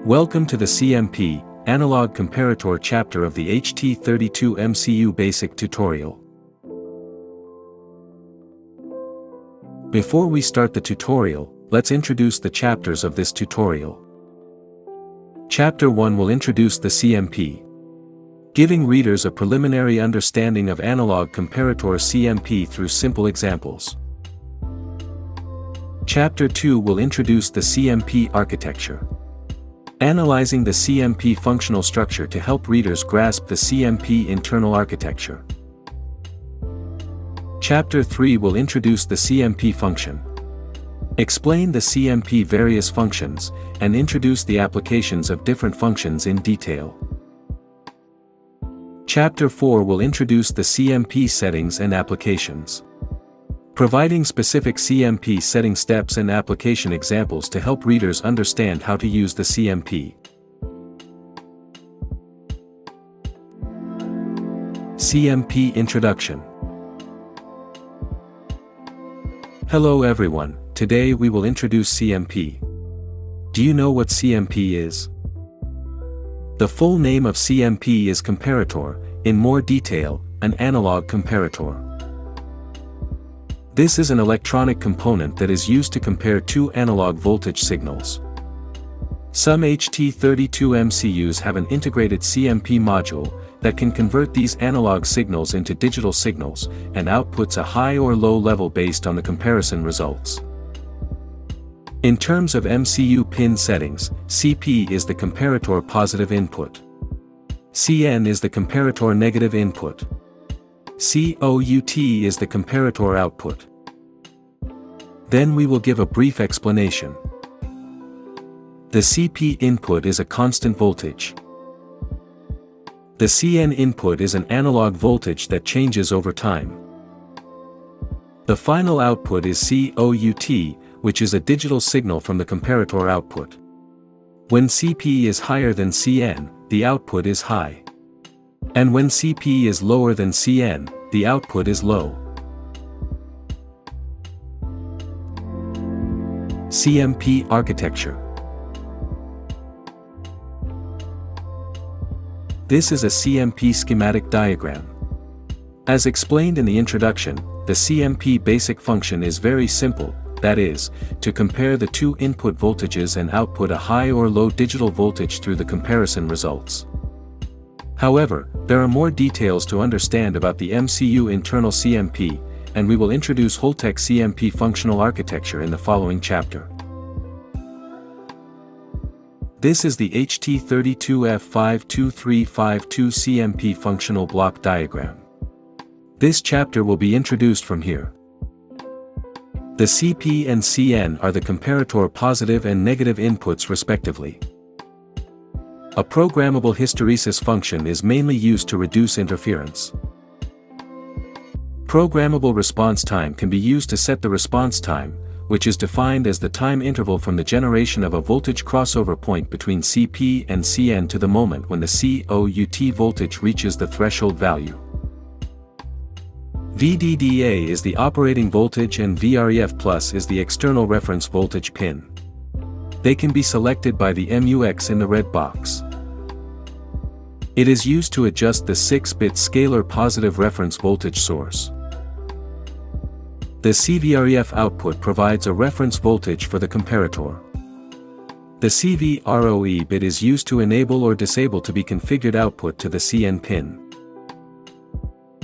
Welcome to the CMP Analog Comparator chapter of the HT32 MCU Basic Tutorial. Before we start the tutorial, let's introduce the chapters of this tutorial. Chapter 1 will introduce the CMP, giving readers a preliminary understanding of analog comparator CMP through simple examples. Chapter 2 will introduce the CMP Architecture, analyzing the CMP functional structure to help readers grasp the CMP internal architecture. Chapter 3 will introduce the CMP Function, explain the CMP various functions, and introduce the applications of different functions in detail. Chapter 4 will introduce the CMP Settings and Applications, providing specific CMP setting steps and application examples to help readers understand how to use the CMP. CMP Introduction. Hello everyone, today we will introduce CMP. Do you know what CMP is? The full name of CMP is comparator, in more detail, an analog comparator. This is an electronic component that is used to compare two analog voltage signals. Some HT32 MCUs have an integrated CMP module that can convert these analog signals into digital signals and outputs a high or low level based on the comparison results. In terms of MCU pin settings, CP is the comparator positive input. CN is the comparator negative input. COUT is the comparator output. Then we will give a brief explanation. The CP input is a constant voltage. The CN input is an analog voltage that changes over time. The final output is COUT, which is a digital signal from the comparator output. When CP is higher than CN, the output is high. And when CP is lower than CN, the output is low. CMP Architecture. This is a CMP schematic diagram. As explained in the introduction, the CMP basic function is very simple, that is, to compare the two input voltages and output a high or low digital voltage through the comparison results. However, there are more details to understand about the MCU internal CMP, and we will introduce whole-tech CMP functional architecture in the following chapter. This is the HT32F52352 CMP functional block diagram. This chapter will be introduced from here. The CP and CN are the comparator positive and negative inputs respectively. A programmable hysteresis function is mainly used to reduce interference. Programmable response time can be used to set the response time, which is defined as the time interval from the generation of a voltage crossover point between CP and CN to the moment when the COUT voltage reaches the threshold value. VDDA is the operating voltage and VREF plus is the external reference voltage pin. They can be selected by the MUX in the red box. It is used to adjust the 6-bit scalar positive reference voltage source. The CVREF output provides a reference voltage for the comparator. The CVROE bit is used to enable or disable to be configured output to the CN pin.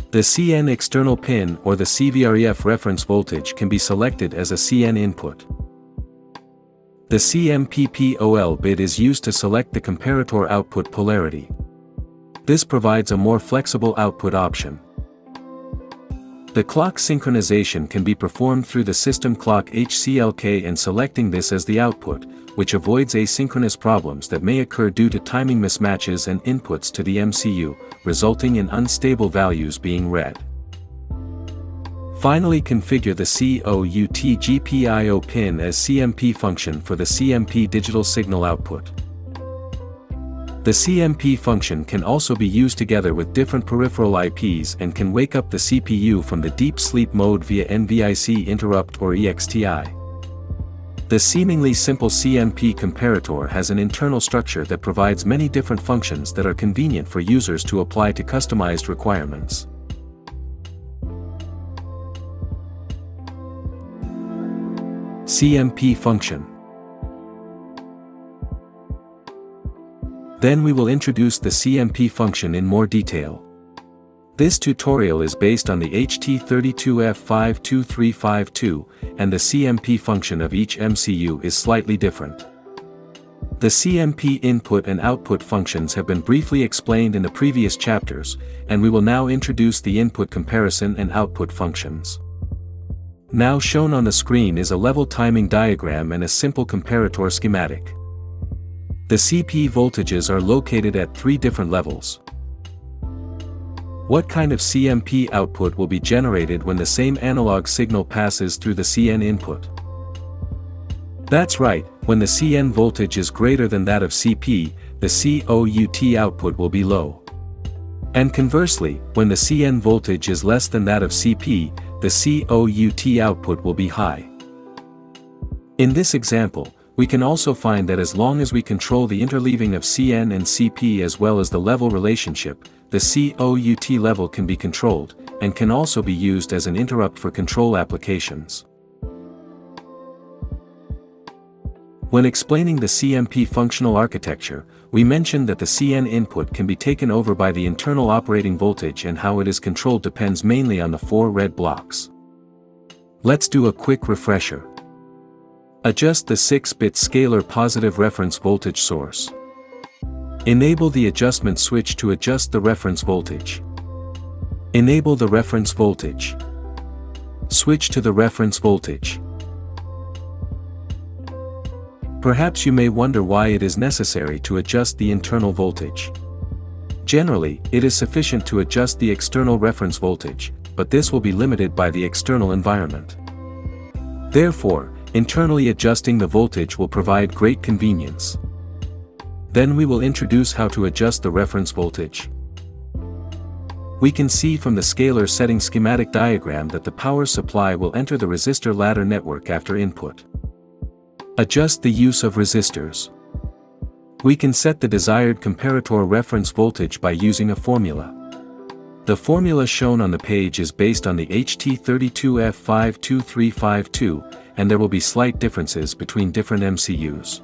The CN external pin or the CVREF reference voltage can be selected as a CN input. The CMPPOL bit is used to select the comparator output polarity. This provides a more flexible output option. The clock synchronization can be performed through the system clock HCLK and selecting this as the output, which avoids asynchronous problems that may occur due to timing mismatches and inputs to the MCU, resulting in unstable values being read. Finally, configure the COUT GPIO pin as CMP function for the CMP digital signal output. The CMP function can also be used together with different peripheral IPs and can wake up the CPU from the deep sleep mode via NVIC interrupt or EXTI. The seemingly simple CMP comparator has an internal structure that provides many different functions that are convenient for users to apply to customized requirements. CMP Function. Then we will introduce the CMP function in more detail. This tutorial is based on the HT32F52352, and the CMP function of each MCU is slightly different. The CMP input and output functions have been briefly explained in the previous chapters, and we will now introduce the input comparison and output functions. Now shown on the screen is a level timing diagram and a simple comparator schematic. The CP voltages are located at 3 different levels. What kind of CMP output will be generated when the same analog signal passes through the CN input? That's right, when the CN voltage is greater than that of CP, the COUT output will be low. And conversely, when the CN voltage is less than that of CP, the COUT output will be high. In this example, we can also find that as long as we control the interleaving of CN and CP as well as the level relationship, the COUT level can be controlled, and can also be used as an interrupt for control applications. When explaining the CMP functional architecture, we mentioned that the CN input can be taken over by the internal operating voltage, and how it is controlled depends mainly on the 4 red blocks. Let's do a quick refresher. Adjust the 6-bit scalar positive reference voltage source. Enable the adjustment switch to adjust the reference voltage. Enable the reference voltage. Switch to the reference voltage. Perhaps you may wonder why it is necessary to adjust the internal voltage. Generally, it is sufficient to adjust the external reference voltage, but this will be limited by the external environment. Therefore, internally adjusting the voltage will provide great convenience. Then we will introduce how to adjust the reference voltage. We can see from the scalar setting schematic diagram that the power supply will enter the resistor ladder network after input. Adjust the use of resistors. We can set the desired comparator reference voltage by using a formula. The formula shown on the page is based on the HT32F52352, and there will be slight differences between different MCUs.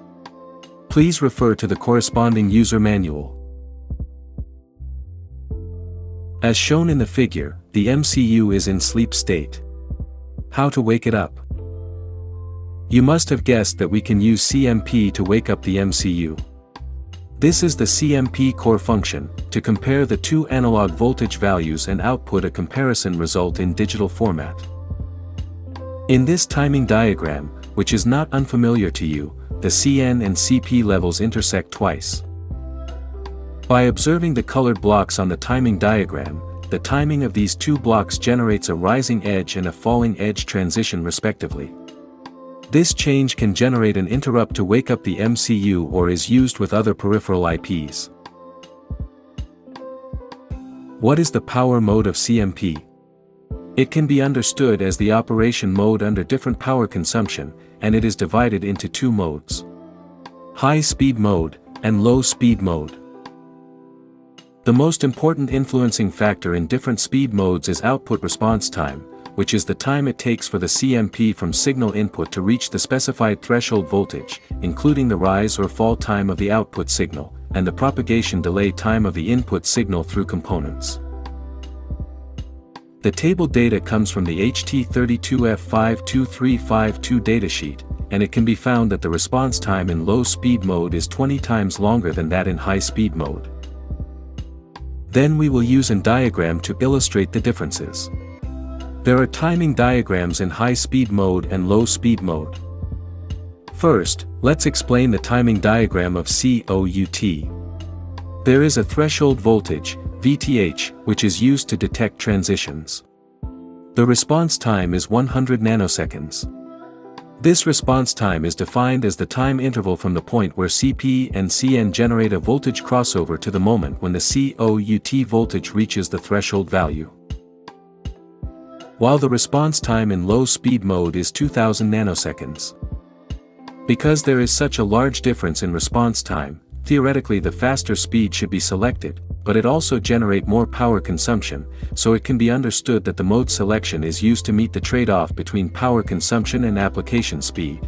Please refer to the corresponding user manual. As shown in the figure, the MCU is in sleep state. How to wake it up? You must have guessed that we can use CMP to wake up the MCU. This is the CMP core function, to compare the 2 analog voltage values and output a comparison result in digital format. In this timing diagram, which is not unfamiliar to you, the CN and CP levels intersect twice. By observing the colored blocks on the timing diagram, the timing of these 2 blocks generates a rising edge and a falling edge transition respectively. This change can generate an interrupt to wake up the MCU or is used with other peripheral IPs. What is the power mode of CMP? It can be understood as the operation mode under different power consumption, and it is divided into 2 modes: high speed mode and low speed mode. The most important influencing factor in different speed modes is output response time, which is the time it takes for the CMP from signal input to reach the specified threshold voltage, including the rise or fall time of the output signal, and the propagation delay time of the input signal through components. The table data comes from the HT32F52352 datasheet, and it can be found that the response time in low speed mode is 20 times longer than that in high speed mode. Then we will use a diagram to illustrate the differences. There are timing diagrams in high speed mode and low speed mode. First, let's explain the timing diagram of COUT. There is a threshold voltage, VTH, which is used to detect transitions. The response time is 100 nanoseconds. This response time is defined as the time interval from the point where CP and CN generate a voltage crossover to the moment when the COUT voltage reaches the threshold value. While the response time in low speed mode is 2000 nanoseconds. Because there is such a large difference in response time, theoretically the faster speed should be selected, but it also generates more power consumption, so it can be understood that the mode selection is used to meet the trade-off between power consumption and application speed.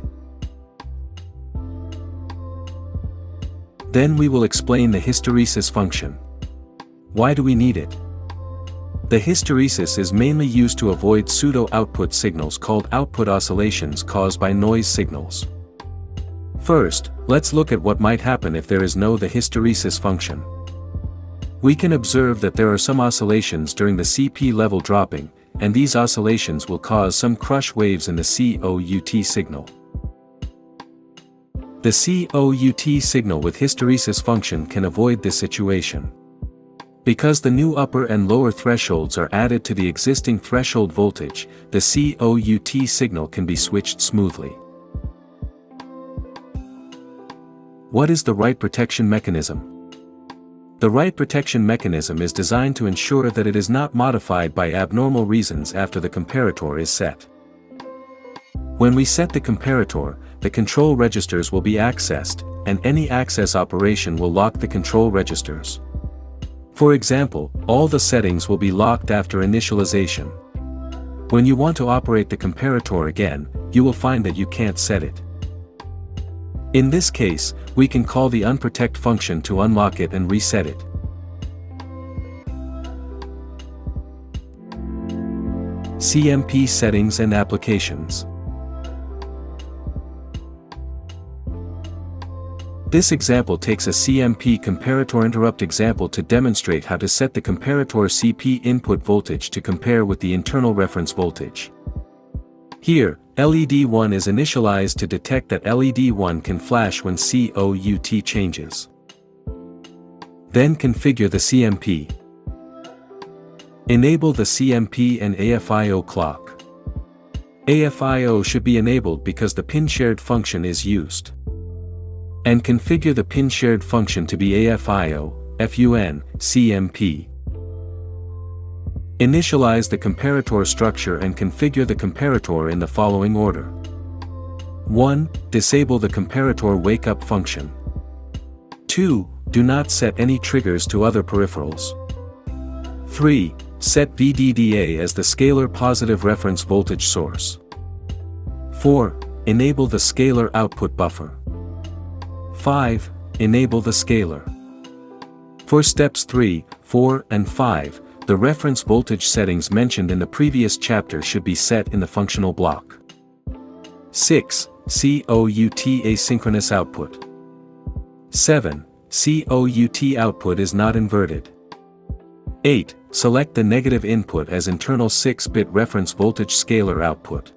Then we will explain the hysteresis function. Why do we need it? The hysteresis is mainly used to avoid pseudo-output signals called output oscillations caused by noise signals. First, let's look at what might happen if there is no the hysteresis function. We can observe that there are some oscillations during the CP level dropping, and these oscillations will cause some crush waves in the COUT signal. The COUT signal with hysteresis function can avoid this situation. Because the new upper and lower thresholds are added to the existing threshold voltage, the COUT signal can be switched smoothly. What is the write protection mechanism? The write protection mechanism is designed to ensure that it is not modified by abnormal reasons after the comparator is set. When we set the comparator, the control registers will be accessed, and any access operation will lock the control registers. For example, all the settings will be locked after initialization. When you want to operate the comparator again, you will find that you can't set it. In this case, we can call the unprotect function to unlock it and reset it. CMP Settings and Applications. This example takes a CMP comparator interrupt example to demonstrate how to set the comparator CP input voltage to compare with the internal reference voltage. Here, LED 1 is initialized to detect that LED 1 can flash when COUT changes. Then configure the CMP. Enable the CMP and AFIO clock. AFIO should be enabled because the pin shared function is used. And configure the pin shared function to be AFIO, FUN, CMP. Initialize the comparator structure and configure the comparator in the following order. 1. Disable the comparator wake-up function. 2. Do not set any triggers to other peripherals. 3. Set VDDA as the scalar positive reference voltage source. 4. Enable the scalar output buffer. 5. Enable the scalar. For steps 3, 4, and 5, the reference voltage settings mentioned in the previous chapter should be set in the functional block. 6. COUT asynchronous output. 7. COUT output is not inverted. 8. Select the negative input as internal 6-bit reference voltage scalar output.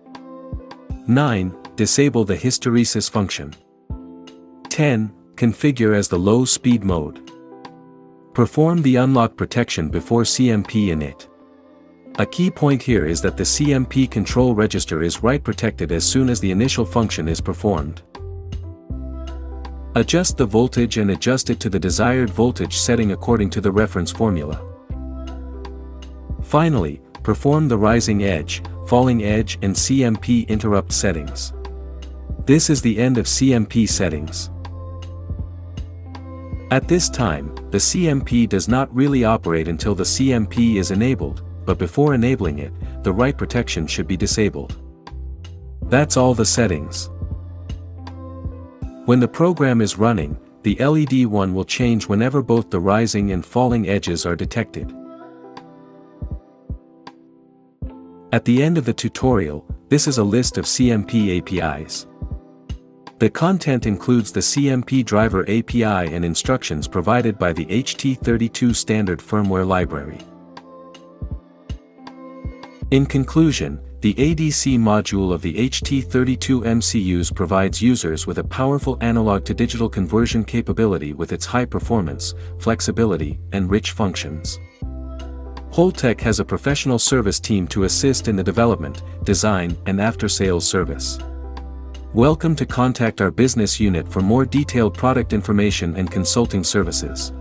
9. Disable the hysteresis function. 10. Configure as the low speed mode. Perform the unlock protection before CMP init. A key point here is that the CMP control register is write protected as soon as the initial function is performed. Adjust the voltage and adjust it to the desired voltage setting according to the reference formula. Finally, perform the rising edge, falling edge and CMP interrupt settings. This is the end of CMP settings. At this time, the CMP does not really operate until the CMP is enabled, but before enabling it, the write protection should be disabled. That's all the settings. When the program is running, the LED 1 will change whenever both the rising and falling edges are detected. At the end of the tutorial, this is a list of CMP APIs. The content includes the CMP driver API and instructions provided by the HT32 standard firmware library. In conclusion, the ADC module of the HT32 MCUs provides users with a powerful analog-to-digital conversion capability with its high performance, flexibility, and rich functions. Holtec has a professional service team to assist in the development, design, and after-sales service. Welcome to contact our business unit for more detailed product information and consulting services.